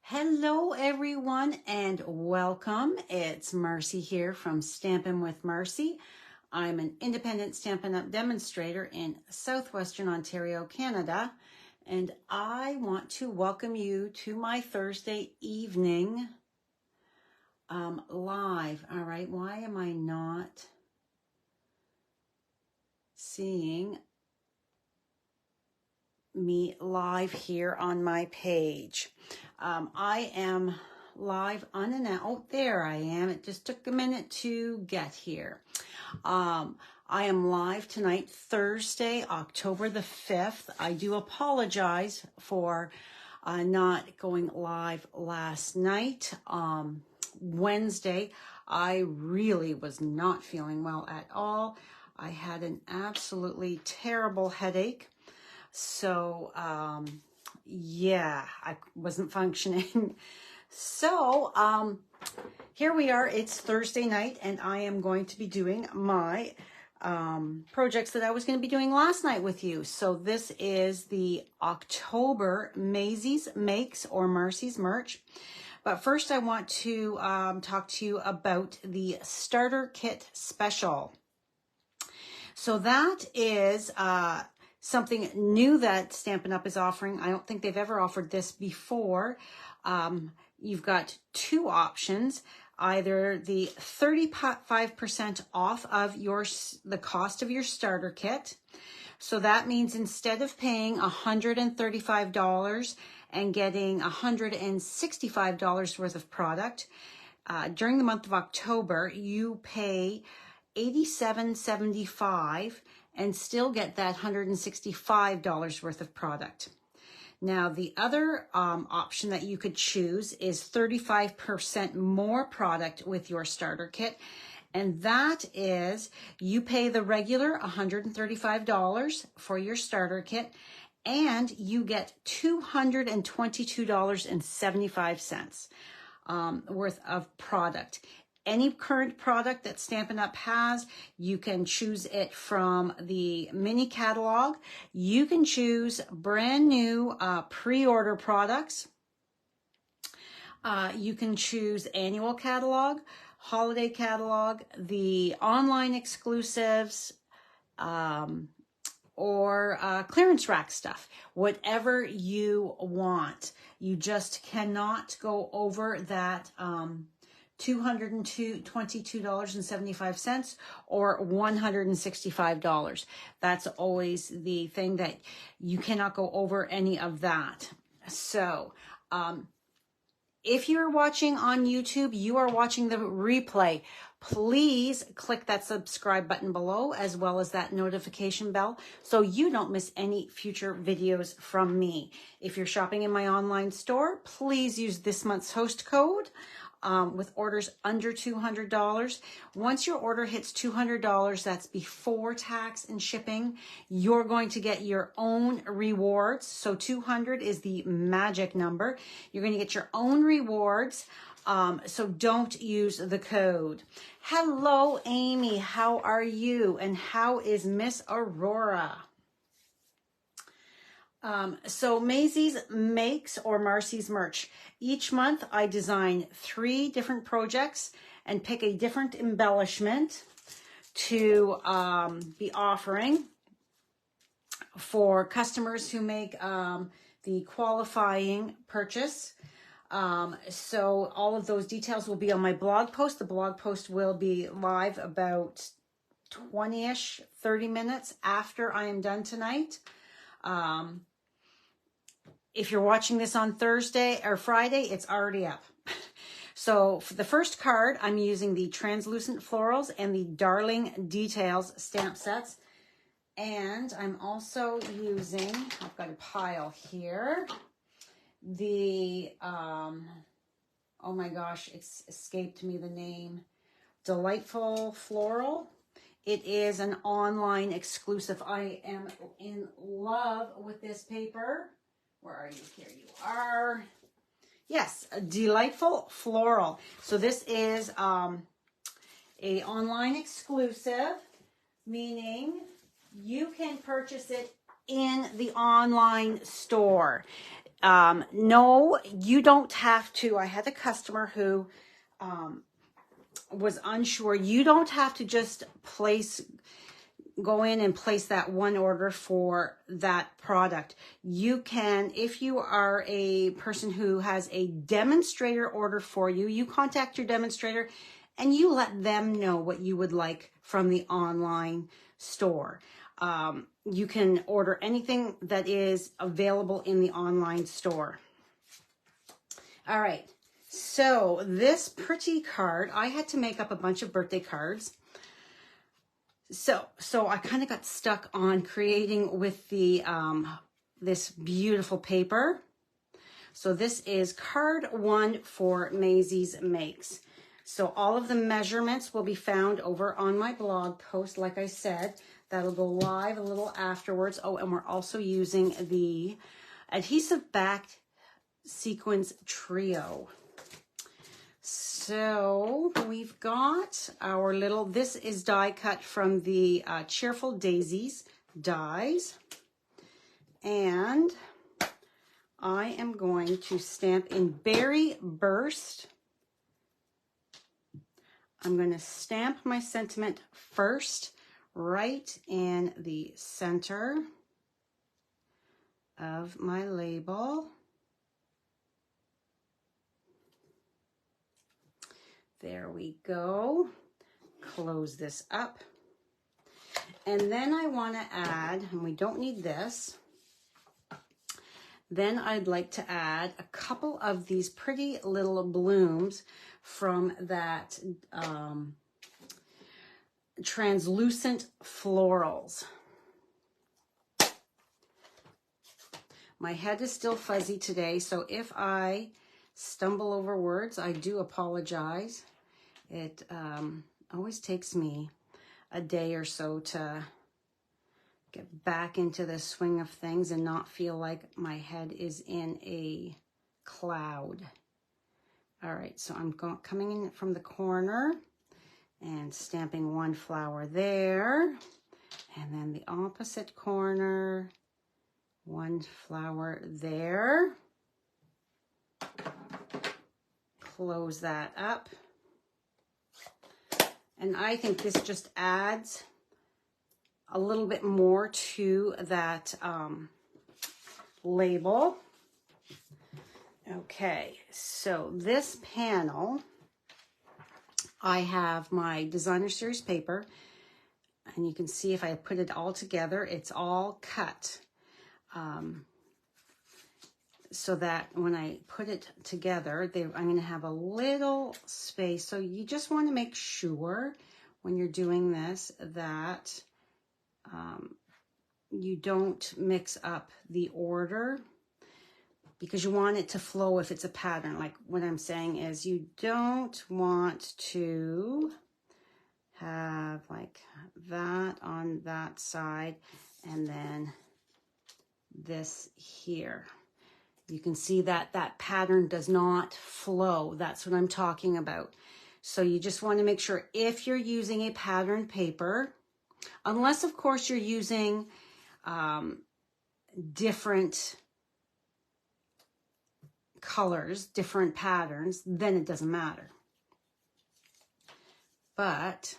Hello everyone and welcome. It's Marcy here from Stampin' with Marcy. I'm an independent Stampin' Up! Demonstrator in Southwestern Ontario, Canada, and I want to welcome you to my Thursday evening live. All right, why am I not seeing me live here on my page? I am live unannounced. Oh, there I am. It just took a minute to get here. I am live tonight, Thursday, October the 5th. I do apologize for not going live last night. Wednesday, I really was not feeling well at all. I had an absolutely terrible headache. So, yeah, I wasn't functioning. So, here we are. It's Thursday night, and I am going to be doing my projects that I was going to be doing last night with you. So this is the October Maisie's Makes or Marcy's merch. But first, I want to talk to you about the Starter Kit Special. So that is something new that Stampin' Up! Is offering. I don't think they've ever offered this before. You've got two options, either the 35% off of the cost of your starter kit. So that means instead of paying $135 and getting $165 worth of product, during the month of October, you pay $87.75 and still get that $165 worth of product. Now, the other option that you could choose is 35% more product with your starter kit. And that is, you pay the regular $135 for your starter kit, and you get $222.75 worth of product. Any current product that Stampin' Up! Has, you can choose it from the mini catalog. You can choose brand new pre-order products. You can choose annual catalog, holiday catalog, the online exclusives, or clearance rack stuff, whatever you want. You just cannot go over that $222.75 or $165. That's always the thing, that you cannot go over any of that. So, if you're watching on YouTube, you are watching the replay, please click that subscribe button below, as well as that notification bell, so you don't miss any future videos from me. If you're shopping in my online store, please use this month's host code with orders under $200. Once your order hits $200, that's before tax and shipping, you're going to get your own rewards. So 200 is the magic number. You're going to get your own rewards. So don't use the code. Hello, Amy. How are you? And how is Miss Aurora? So Maisie's Makes or Marcy's merch. Each month I design 3 different projects and pick a different embellishment to be offering for customers who make the qualifying purchase. So all of those details will be on my blog post. The blog post will be live about 20-ish, 30 minutes after I am done tonight. If you're watching this on Thursday or Friday, it's already up. So for the first card, I'm using the Translucent Florals and the Darling Details stamp sets. And I'm also using, I've got a pile here, the, oh my gosh, it's escaped me the name, Delightful Floral. It is an online exclusive. I am in love with this paper. Where are you? Here you are. Yes, a Delightful Floral. So this is a online exclusive, meaning you can purchase it in the online store. No, you don't have to. I had a customer who was unsure. You don't have to just go in and place that one order for that product. You can, if you are a person who has a demonstrator order for you, you contact your demonstrator and you let them know what you would like from the online store. You can order anything that is available in the online store. All right, so this pretty card, I had to make up a bunch of birthday cards. So I kind of got stuck on creating with the this beautiful paper. So this is card 1 for Maisie's Makes. So all of the measurements will be found over on my blog post. Like I said, that'll go live a little afterwards. Oh, and we're also using the adhesive backed sequins trio. So we've got our little, this is die cut from the Cheerful Daisies dies. And I am going to stamp in Berry Burst. I'm going to stamp my sentiment first right in the center of my label. There we go. Close this up. And then I want to add, and we don't need this, then I'd like to add a couple of these pretty little blooms from that translucent florals. My head is still fuzzy today, so if I stumble over words, I do apologize. It always takes me a day or so to get back into the swing of things and not feel like my head is in a cloud. All right, so I'm coming in from the corner and stamping one flower there, and then the opposite corner, one flower there. Close that up. And I think this just adds a little bit more to that label. Okay, so this panel, I have my designer series paper, and you can see if I put it all together, it's all cut. So that when I put it together, I'm going to have a little space. So you just want to make sure when you're doing this that you don't mix up the order, because you want it to flow if it's a pattern. Like what I'm saying is you don't want to have like that on that side and then this here. You can see that that pattern does not flow. That's what I'm talking about. So you just want to make sure if you're using a pattern paper, unless of course you're using different colors, different patterns, then it doesn't matter. But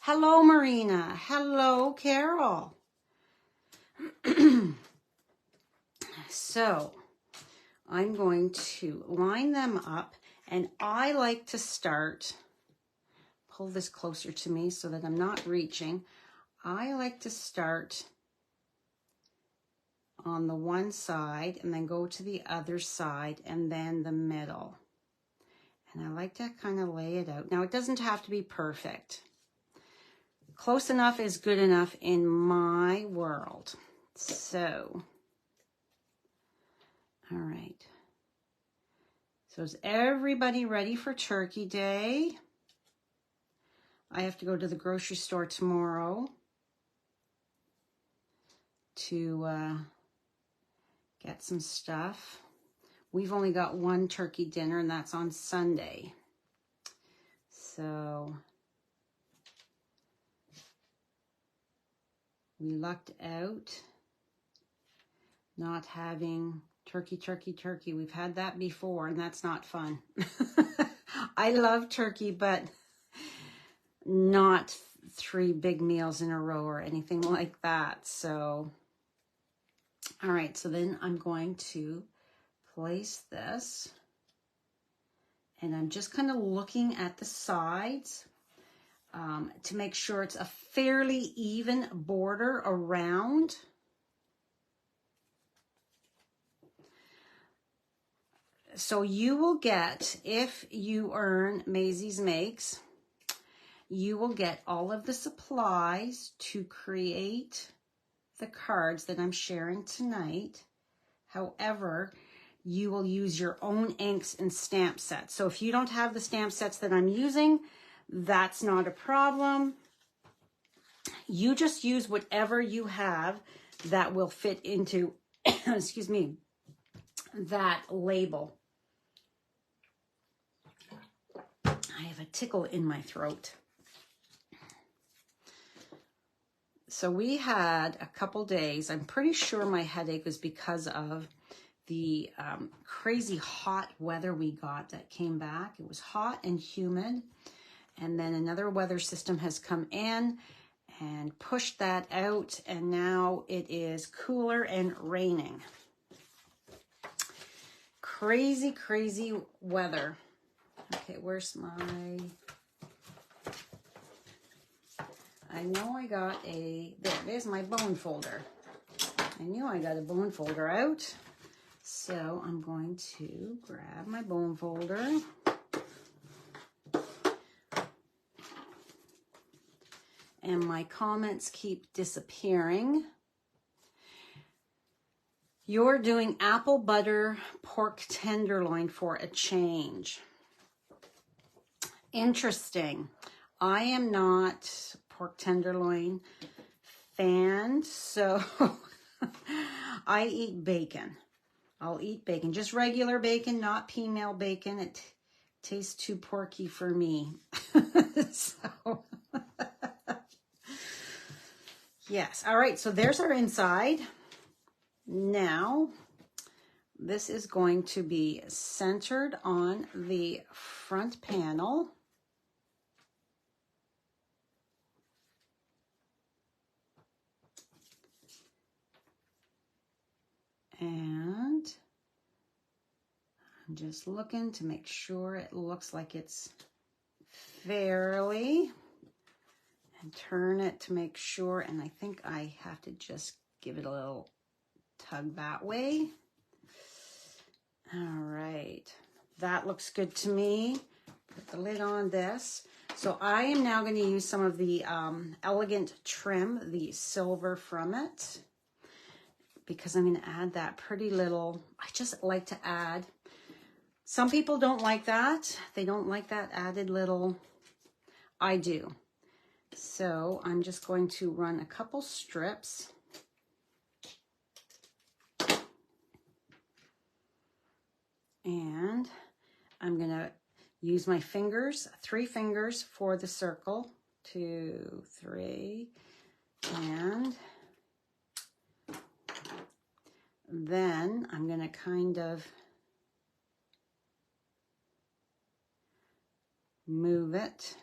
hello, Marina. Hello, Carol. So I'm going to line them up, and I like to start, pull this closer to me so that I'm not reaching. I like to start on the one side and then go to the other side and then the middle. And I like to kind of lay it out. Now, it doesn't have to be perfect. Close enough is good enough in my world. So, all right. So is everybody ready for Turkey Day? I have to go to the grocery store tomorrow to get some stuff. We've only got one turkey dinner, and that's on Sunday. So we lucked out. not having turkey, turkey, turkey. We've had that before, and that's not fun. I love turkey, but not 3 big meals in a row or anything like that. So, all right, so then I'm going to place this, and I'm just kind of looking at the sides to make sure it's a fairly even border around. So you will get, if you earn Maisie's Makes, you will get all of the supplies to create the cards that I'm sharing tonight. However, you will use your own inks and stamp sets. So if you don't have the stamp sets that I'm using, that's not a problem. You just use whatever you have that will fit into, excuse me, that label. I have a tickle in my throat. So we had a couple days. I'm pretty sure my headache was because of the crazy hot weather we got that came back. It was hot and humid. And then another weather system has come in and pushed that out. And now it is cooler and raining. Crazy, crazy weather. Okay, where's my... I know I got a... There it is, my bone folder. I knew I got a bone folder out. So I'm going to grab my bone folder. And my comments keep disappearing. You're doing apple butter pork tenderloin for a change. Interesting. I am not pork tenderloin fan, so I eat bacon. I'll eat bacon, just regular bacon, not female bacon. It tastes too porky for me. So, yes. All right, so there's our inside. Now, this is going to be centered on the front panel. And I'm just looking to make sure it looks like it's fairly, and turn it to make sure. And I think I have to just give it a little tug that way. All right, that looks good to me. Put the lid on this. So I am now going to use some of the Elegant Trim, the silver from it, because I'm going to add that pretty little, I just like to add, some people don't like that. They don't like that added little, I do. So I'm just going to run a couple strips. And I'm going to use my fingers, 3 fingers for the circle, 2, 3, and then I'm going to kind of move it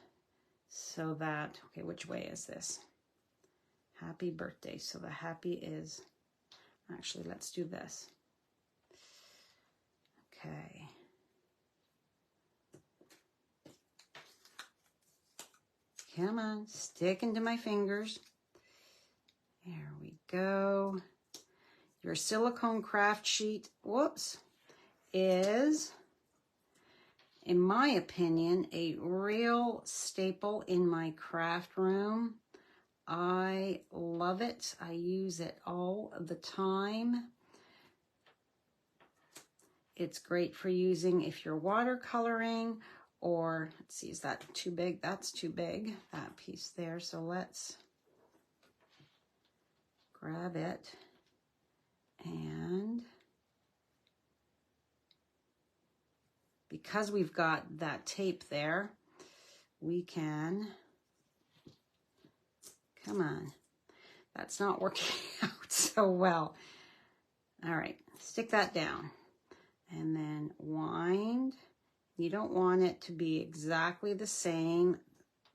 so that, okay, which way is this? Happy birthday. So the happy is, actually, let's do this. Okay. Come on, stick into my fingers. There we go. Your silicone craft sheet, whoops, is, in my opinion, a real staple in my craft room. I love it. I use it all the time. It's great for using if you're watercoloring, or, let's see, is that too big? That's too big, that piece there. So let's grab it. And because we've got that tape there, we can, come on, that's not working out so well. All right, stick that down and then wind. You don't want it to be exactly the same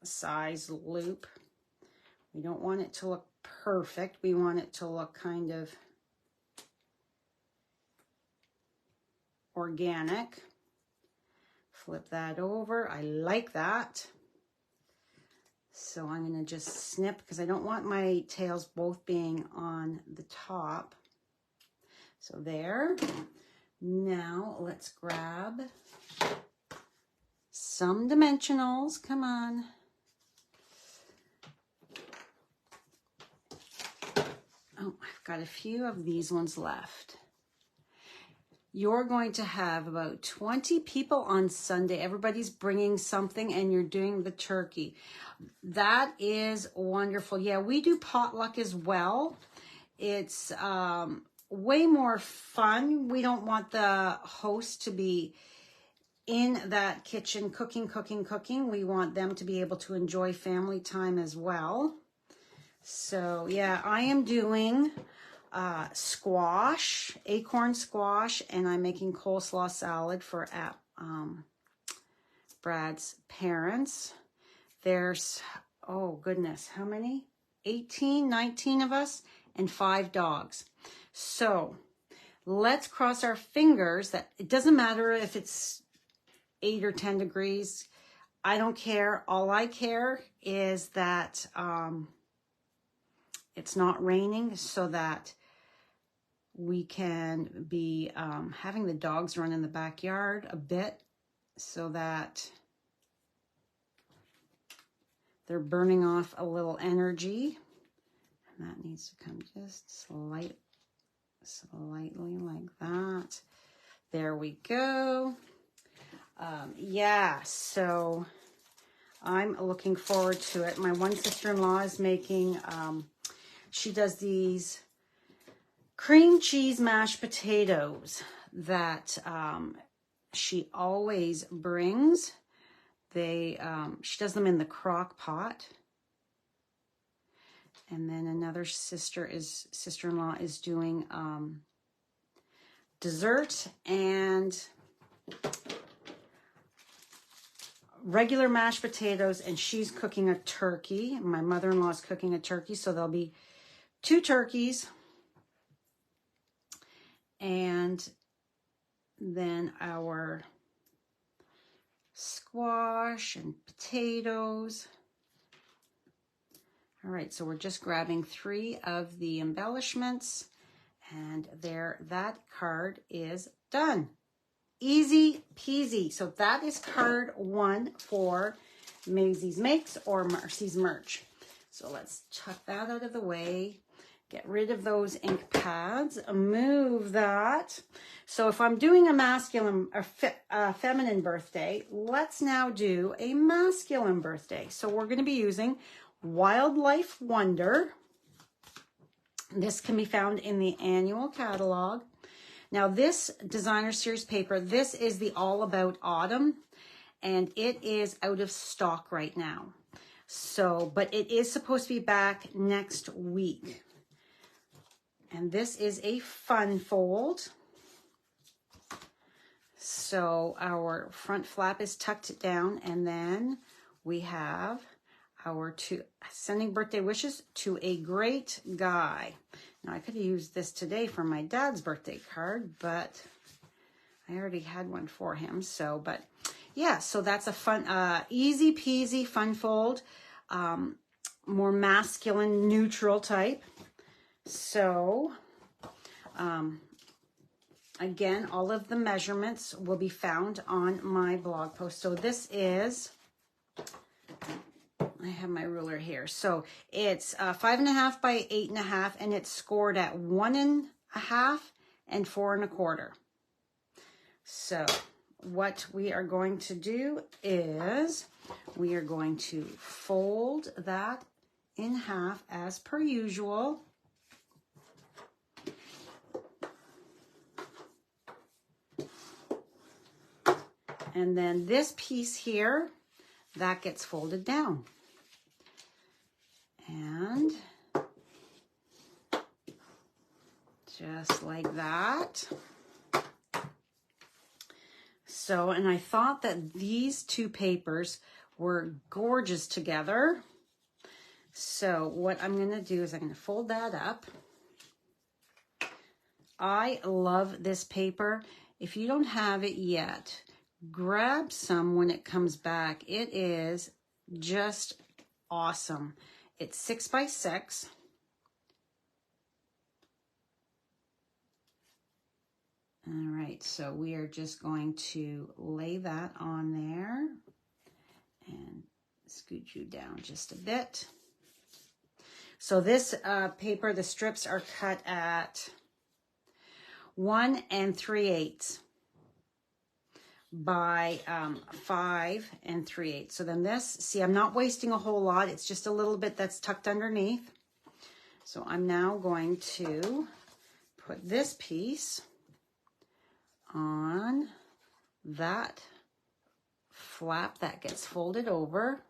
size loop. We don't want it to look perfect. We want it to look kind of organic. Flip that over. I like that. So I'm going to just snip because I don't want my tails both being on the top. So there. Now let's grab some dimensionals. Come on. Oh, I've got a few of these ones left. You're going to have about 20 people on Sunday. Everybody's bringing something and you're doing the turkey. That is wonderful. Yeah, we do potluck as well. It's way more fun. We don't want the host to be in that kitchen cooking. We want them to be able to enjoy family time as well. So yeah, I am doing squash, acorn squash, and I'm making coleslaw salad for Brad's parents. There's, oh goodness, how many? 18, 19 of us and 5 dogs. So let's cross our fingers that it doesn't matter if it's 8 or 10 degrees. I don't care. All I care is that it's not raining so that we can be having the dogs run in the backyard a bit so that they're burning off a little energy. And that needs to come just slightly like that. There we go. Yeah, so I'm looking forward to it. My one sister-in-law is making, she does these cream cheese mashed potatoes that she always brings. She does them in the crock pot. And then another sister-in-law is doing dessert and regular mashed potatoes, and she's cooking a turkey. My mother-in-law is cooking a turkey, so there'll be 2 turkeys. And then our squash and potatoes. All right, so we're just grabbing 3 of the embellishments, and there, that card is done. Easy peasy. So that is card 1 for Maisie's Makes or Marcy's Merch. So let's chuck that out of the way. Get rid of those ink pads. Move that. So if I'm doing a masculine or feminine birthday, let's now do a masculine birthday. So we're going to be using Wildlife Wonder. This can be found in the annual catalog. Now this designer series paper, this is the All About Autumn, and it is out of stock right now. So, but it is supposed to be back next week. And this is a fun fold. So our front flap is tucked down, and then we have our 2 sending birthday wishes to a great guy. Now I could have used this today for my dad's birthday card, but I already had one for him. So, but yeah, so that's a fun, easy peasy fun fold, more masculine, neutral type. So, again, all of the measurements will be found on my blog post. So this is, I have my ruler here. So it's 5.5 by 8.5, and it's scored at 1.5 and 4 1/4. So what we are going to do is we are going to fold that in half as per usual. And then this piece here, that gets folded down. And just like that. So, and I thought that these two papers were gorgeous together. So what I'm going to do is I'm going to fold that up. I love this paper. If you don't have it yet, grab some when it comes back. It is just awesome. It's 6 by 6. All right, so we are just going to lay that on there and scoot you down just a bit. So this paper, the strips are cut at 1 3/8 by 5 3/8. So then this, see, I'm not wasting a whole lot. It's just a little bit that's tucked underneath. So I'm now going to put this piece on that flap that gets folded over.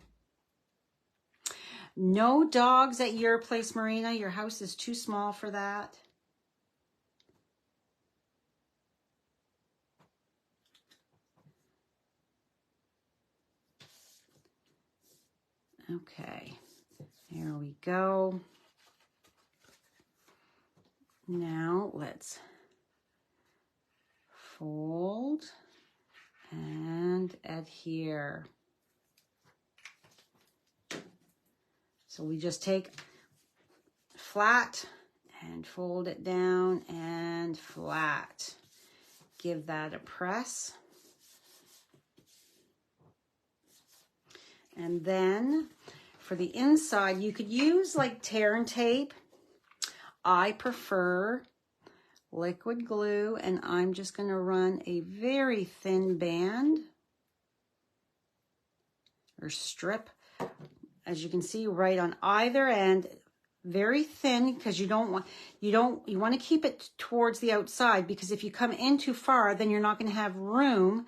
No dogs at your place, Marina. Your house is too small for that. Okay, there we go. Now let's fold and adhere. So we just take flat and fold it down and flat. Give that a press. And then for the inside, you could use like tear and tape. I prefer liquid glue, and I'm just going to run a very thin band or strip, as you can see, right on either end, very thin, because you want to keep it towards the outside, because if you come in too far, then you're not going to have room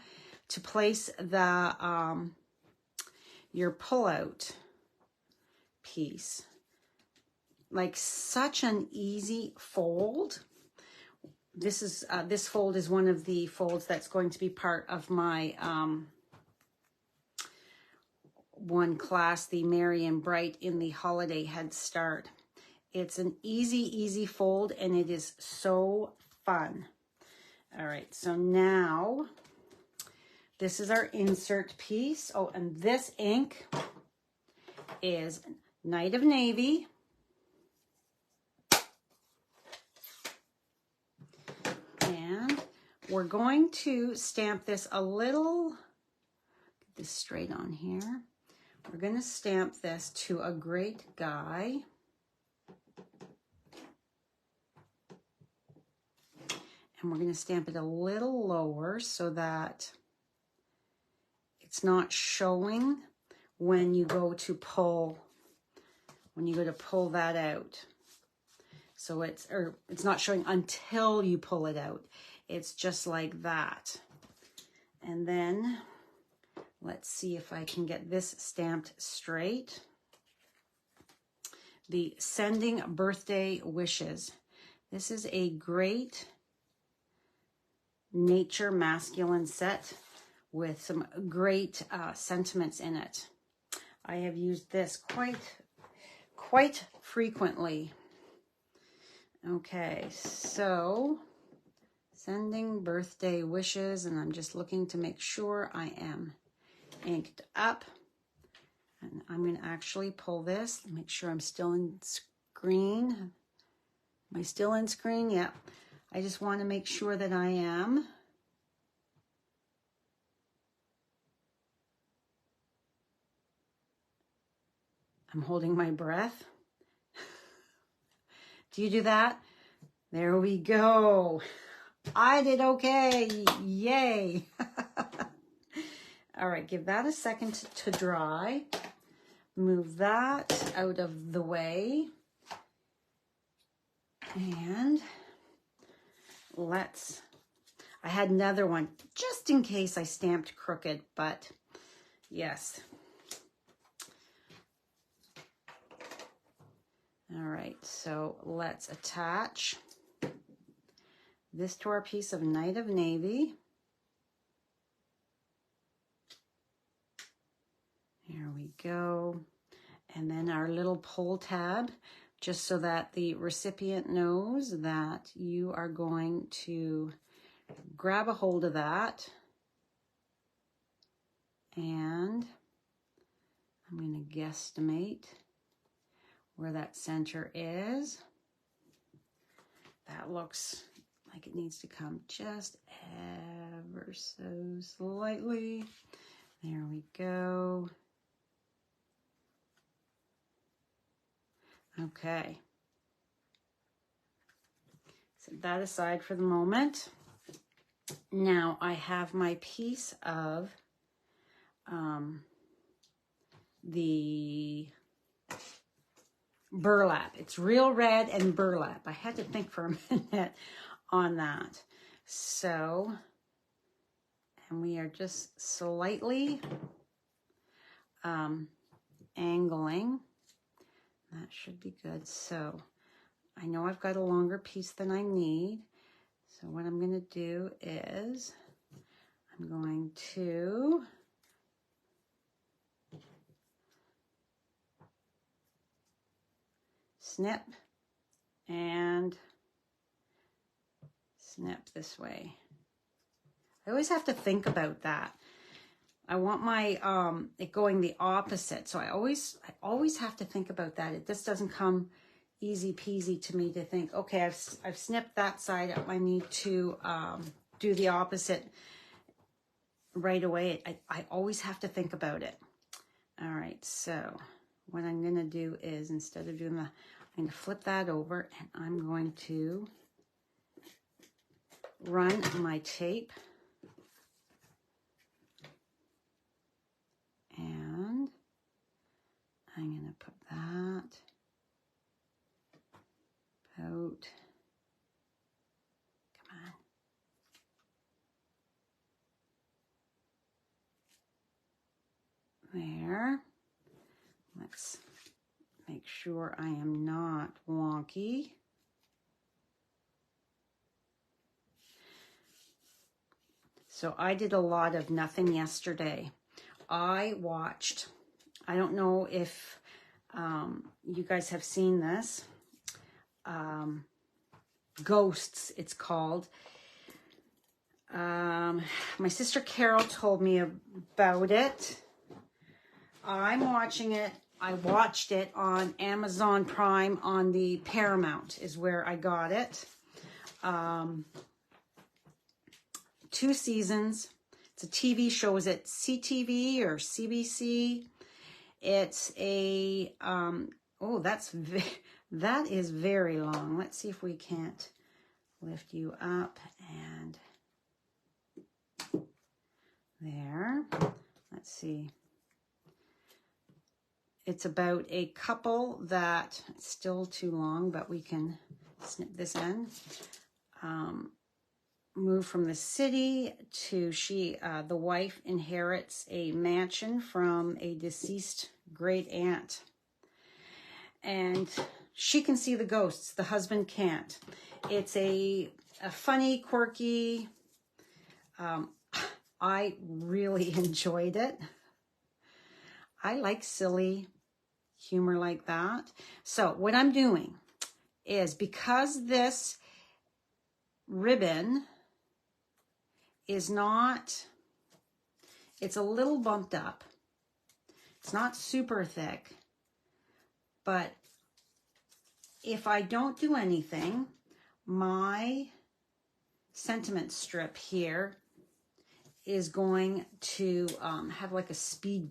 to place the your pull-out piece. Like, such an easy fold. This is this fold is one of the folds that's going to be part of my one class, the Merry and Bright in the Holiday Head Start. It's an easy fold, and it is so fun. All right, so now this is our insert piece. Oh, and this ink is Night of Navy. And we're going to stamp this a little, get this straight on here. We're going to stamp this to a great guy. And we're going to stamp it a little lower so that it's not showing when you go to pull that out. So it's not showing until you pull it out. It's just like that. And then let's see if I can get this stamped straight. The Sending Birthday Wishes. This is a great nature masculine set with some great sentiments in it. I have used this quite frequently. Okay, so Sending Birthday Wishes, and I'm just looking to make sure I am inked up. And I'm going to actually pull this, make sure I'm still in screen. Am I still in screen? Yeah. I just want to make sure that I am. I'm holding my breath. Do you do that? There we go. I did okay. Yay. All right, give that a second to dry. Move that out of the way. And I had another one just in case I stamped crooked, but yes. All right, so let's attach this to our piece of Night of Navy. There we go. And then our little pull tab, just so that the recipient knows that you are going to grab a hold of that. And I'm going to guesstimate where that center is. That looks like it needs to come just ever so slightly. There we go. Okay. Set that aside for the moment. Now I have my piece of the burlap. It's real red and burlap. I had to think for a minute on that. So, and we are just slightly angling. That should be good. So I know I've got a longer piece than I need. So what I'm going to do is I'm going to snip and snip this way. I always have to think about that. I want my it going the opposite, so I always have to think about that. It just doesn't come easy peasy to me to think, okay, I've snipped that side up. I need to do the opposite right away. I always have to think about it. All right, so what I'm going to do is, instead of doing the, I'm going to flip that over, and I'm going to run my tape. And I'm going to put that out. Come on. There. Let's make sure I am not wonky. So I did a lot of nothing yesterday. I watched, I don't know if you guys have seen this, Ghosts, it's called. My sister Carol told me about it. I'm watching it. I watched it on Amazon Prime on the Paramount is where I got it. 2 seasons. It's a TV show. Is it CTV or CBC? It's a, oh, that is very long. Let's see if we can't lift you up and there. Let's see. It's about a couple that, it's still too long, but we can snip this end. Move from the city to the wife inherits a mansion from a deceased great aunt. And she can see the ghosts, the husband can't. It's a funny, quirky, I really enjoyed it. I like silly humor like that. So what I'm doing is, because this ribbon is not, it's a little bumped up. It's not super thick, but if I don't do anything, my sentiment strip here is going to have like a speed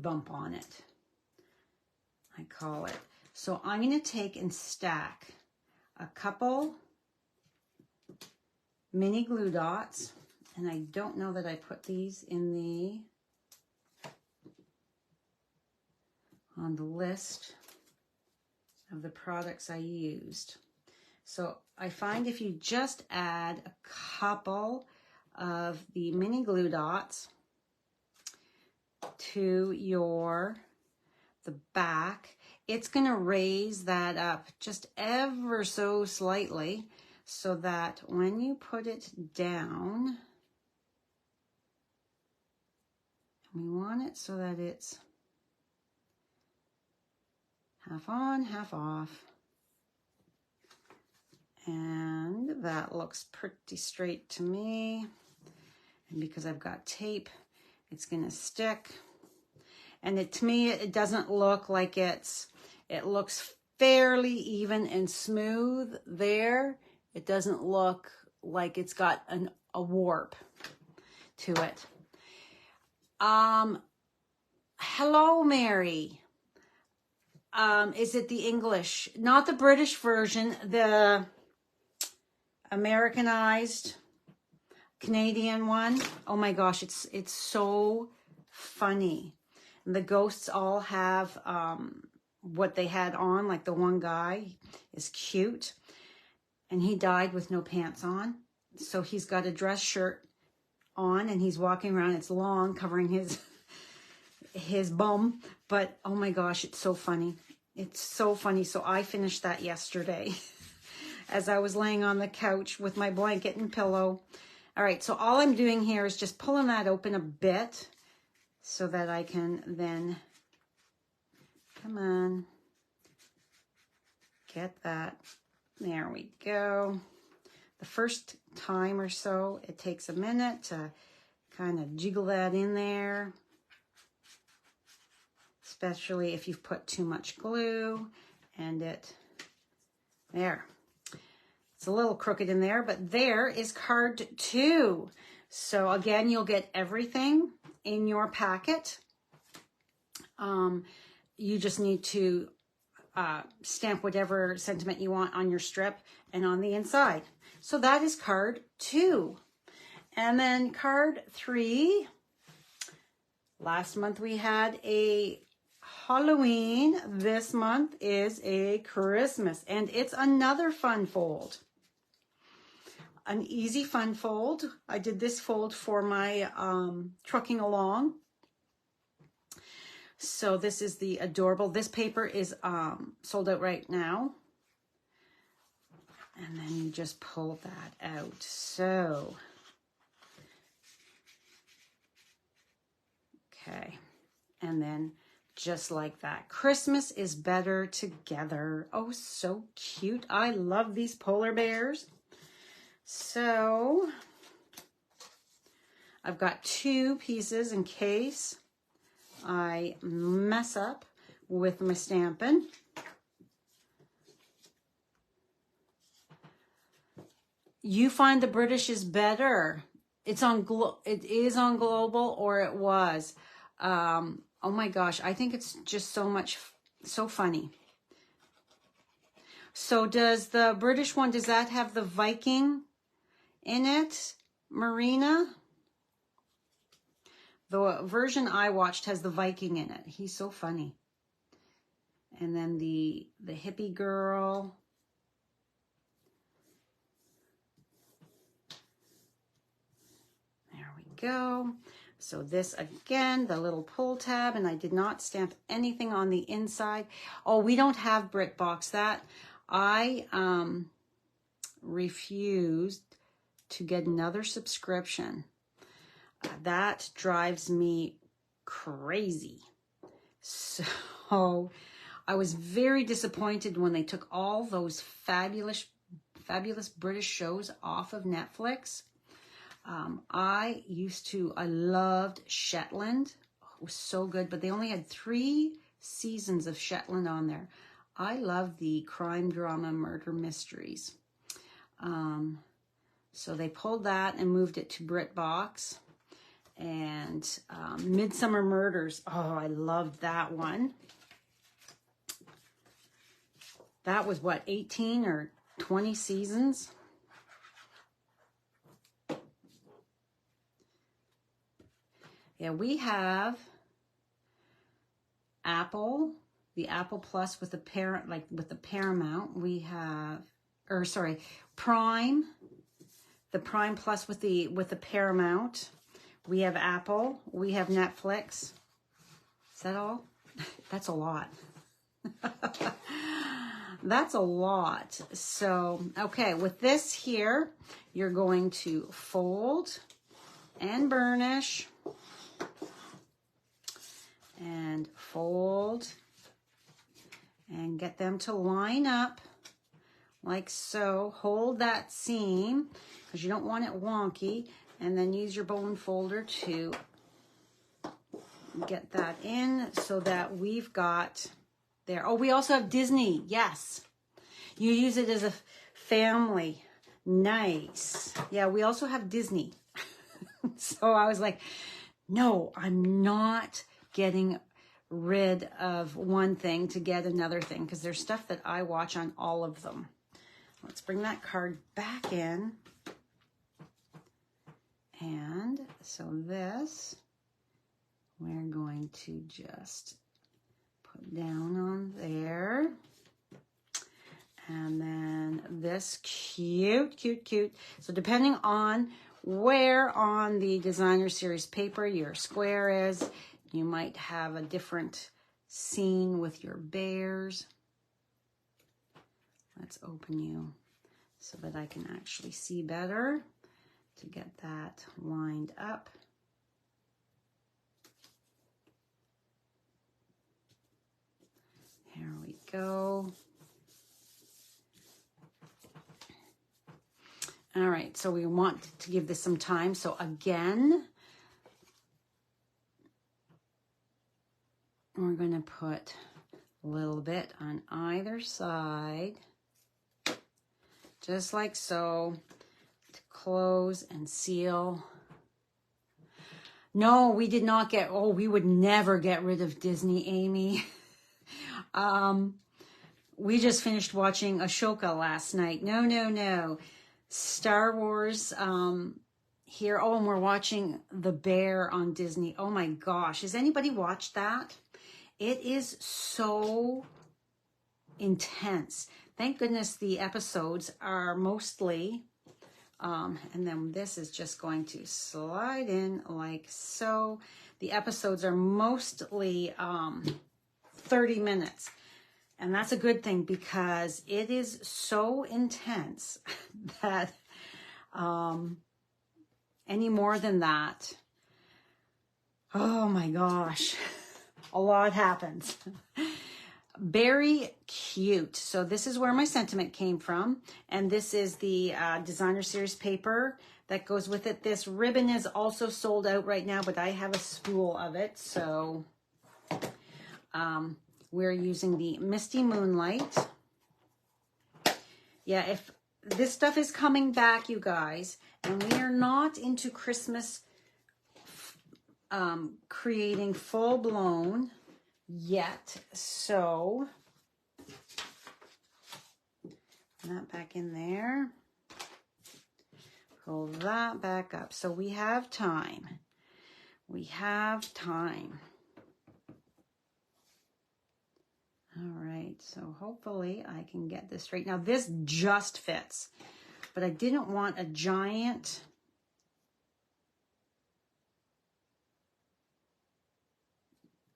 bump on it, I call it. So I'm going to take and stack a couple mini glue dots, and I don't know that I put these in on the list of the products I used. So I find if you just add a couple of the mini glue dots to the back, it's going to raise that up just ever so slightly, so that when you put it down, we want it so that it's half on, half off. And that looks pretty straight to me. And because I've got tape, it's gonna stick. And to me, it doesn't look like it looks fairly even and smooth there. It doesn't look like it's got a warp to it. Hello, Mary. Is it the English, not the British version, the Americanized Canadian one? Oh my gosh, it's so funny. And the ghosts all have what they had on, like the one guy is cute. And he died with no pants on. So he's got a dress shirt on and he's walking around. It's long, covering his bum. But oh my gosh, it's so funny. It's so funny. So I finished that yesterday as I was laying on the couch with my blanket and pillow. All right, so all I'm doing here is just pulling that open a bit so that I can then, come on, get that. There we go. The first time or so, it takes a minute to kind of jiggle that in there, especially if you've put too much glue and there. It's a little crooked in there, but there is card 2. So again, you'll get everything in your packet. You just need to stamp whatever sentiment you want on your strip and on the inside. So that is card 2. And then card 3, last month we had a Halloween. This month is a Christmas, and it's another fun fold. An easy fun fold. I did this fold for my trucking along. So this is the adorable. This paper is sold out right now. And then you just pull that out. So, okay. And then just like that. Christmas is better together. Oh, so cute. I love these polar bears. So, I've got 2 pieces in case I mess up with my Stampin. You find the British is better. It is on global, or it was. Oh my gosh, I think it's just so funny. So does the British one, does that have the Viking in it, Marina? The version I watched has the Viking in it. He's so funny. And then the hippie girl. There we go. So this again, the little pull tab, and I did not stamp anything on the inside. Oh, we don't have BritBox. That I refused to get another subscription. That drives me crazy. So I was very disappointed when they took all those fabulous British shows off of Netflix. I loved Shetland. It was so good, but they only had 3 seasons of Shetland on there. I love the crime drama murder mysteries. So they pulled that and moved it to BritBox. And Midsummer Murders. Oh, I loved that one. That was what, 18 or 20 seasons? Yeah, we have Apple, the Apple Plus with the Paramount. We have, or sorry, Prime, the Prime Plus with the Paramount. We have Apple. We have Netflix. Is that all? That's a lot. That's a lot. So, okay, with this here, you're going to fold and burnish and fold and get them to line up like so. Hold that seam because you don't want it wonky, and then use your bone folder to get that in so that we've got there. Oh, we also have Disney. Yes. You use it as a family. Nice. Yeah, we also have Disney. So I was like, no, I'm not getting rid of one thing to get another thing, because there's stuff that I watch on all of them. Let's bring that card back in. And so this, we're going to just put down on there. And then this cute, cute, cute. So depending on where on the designer series paper your square is, you might have a different scene with your bears. Let's open you so that I can actually see better to get that lined up. Here we go. All right, so we want to give this some time. So again, we're going to put a little bit on either side, just like so, to close and seal. No, we did not get, oh, we would never get rid of Disney, Amy. We just finished watching Ashoka last night. No, no, no. Star Wars here. Oh, and we're watching The Bear on Disney. Oh my gosh. Has anybody watched that? It is so intense. Thank goodness the episodes are mostly, and then this is just going to slide in like so. The episodes are mostly 30 minutes. And that's a good thing, because it is so intense that any more than that, oh my gosh, a lot happens. Very cute. So this is where my sentiment came from. And this is the designer series paper that goes with it. This ribbon is also sold out right now, but I have a spool of it. So we're using the Misty Moonlight. Yeah, if this stuff is coming back, you guys, and we are not into Christmas creating full-blown yet. So, that back in there. Pull that back up. So we have time. We have time. All right, so hopefully I can get this straight. Now this just fits, but I didn't want a giant.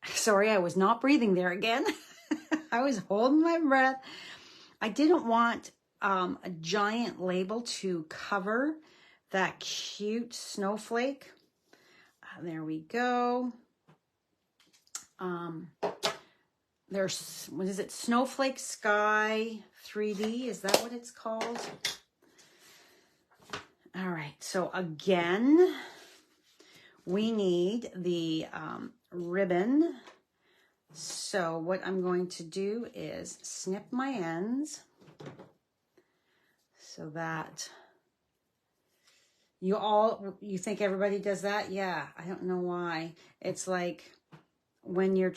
Sorry, I was not breathing there again. I was holding my breath. I didn't want a giant label to cover that cute snowflake. There we go. There's, what is it? Snowflake Sky 3D. Is that what it's called? All right. So again, we need the ribbon. So what I'm going to do is snip my ends so that you think everybody does that? Yeah. I don't know why. It's like when you're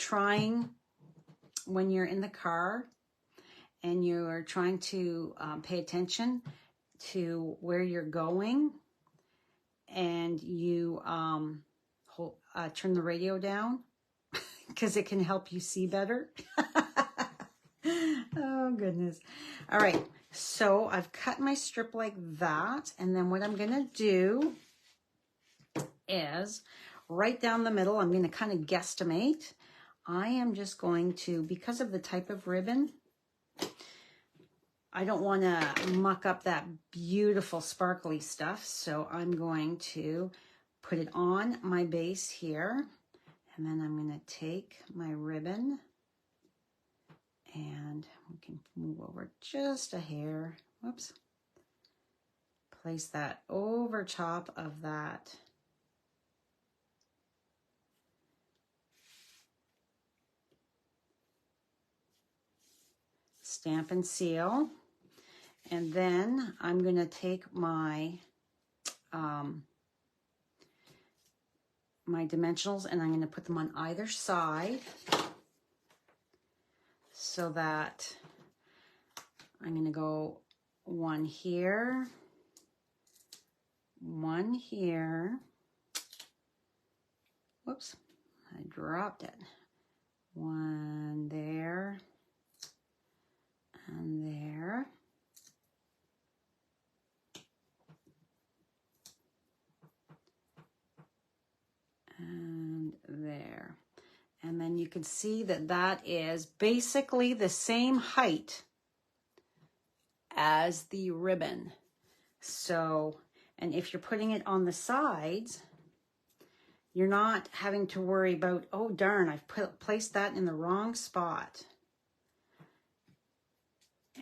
in the car and you're trying to pay attention to where you're going, and you turn the radio down because it can help you see better. Oh, goodness. All right. So I've cut my strip like that. And then what I'm going to do is right down the middle, I'm going to kind of guesstimate. I am just going to, because of the type of ribbon, I don't want to muck up that beautiful sparkly stuff, so I'm going to put it on my base here, and then I'm going to take my ribbon, and we can move over just a hair. Whoops. Place that over top of that Stampin' Seal. And then I'm going to take my my dimensionals, and I'm going to put them on either side so that I'm going to go one here, one here. Whoops, I dropped it. One there and there. And there. And then you can see that that is basically the same height as the ribbon. So, and if you're putting it on the sides, you're not having to worry about, oh darn, I've placed that in the wrong spot.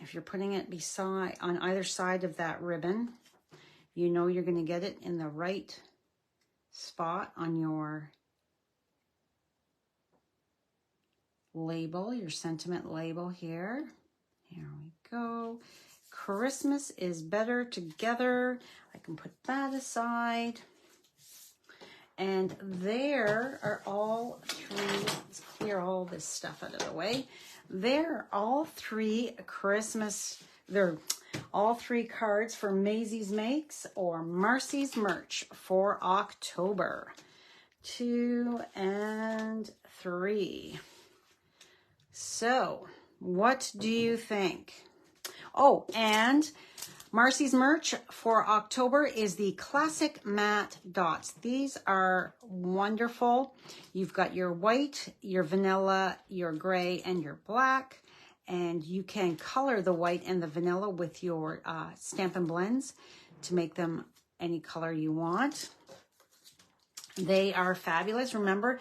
If you're putting it beside, on either side of that ribbon, you know you're going to get it in the right spot on your label, your sentiment label here. Here we go. Christmas is better together. I can put that aside. And there are all three, let's clear all this stuff out of the way. There are all three Christmas, they're all three cards for Maisie's Makes or Marcy's Merch for October 2 and 3. So, what do you think? Oh, and Marcy's Merch for October is the classic matte dots. These are wonderful. You've got your white, your vanilla, your gray, and your black. And you can color the white and the vanilla with your Stampin' Blends to make them any color you want. They are fabulous. Remember,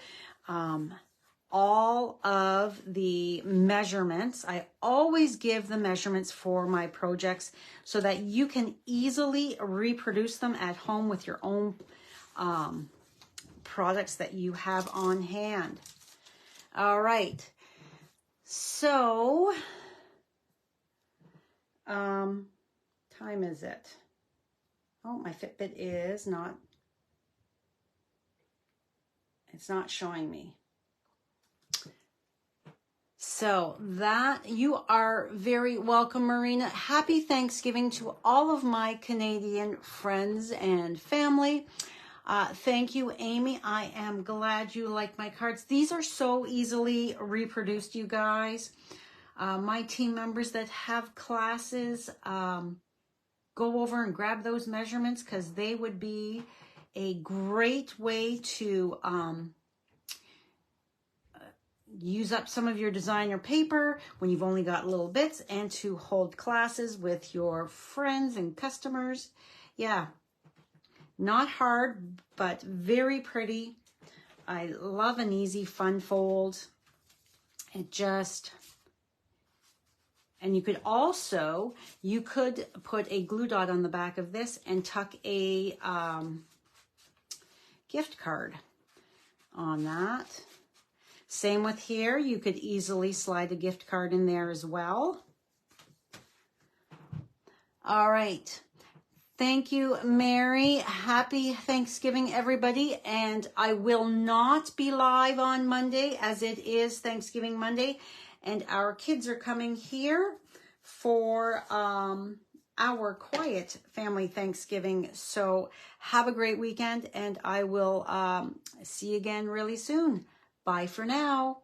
all of the measurements, I always give the measurements for my projects so that you can easily reproduce them at home with your own products that you have on hand. All right. So, time is it? Oh, my Fitbit is not, it's not showing me. So that, you are very welcome, Marina. Happy Thanksgiving to all of my Canadian friends and family. Thank you, Amy. I am glad you like my cards. These are so easily reproduced, you guys. My team members that have classes, go over and grab those measurements because they would be a great way to use up some of your designer paper when you've only got little bits, and to hold classes with your friends and customers. Yeah, not hard, but very pretty. I love an easy, fun fold. It just, and you could also, you could put a glue dot on the back of this and tuck a gift card on that. Same with here, you could easily slide a gift card in there as well. All right. Thank you, Mary. Happy Thanksgiving, everybody. And I will not be live on Monday as it is Thanksgiving Monday. And our kids are coming here for our quiet family Thanksgiving. So have a great weekend, and I will see you again really soon. Bye for now.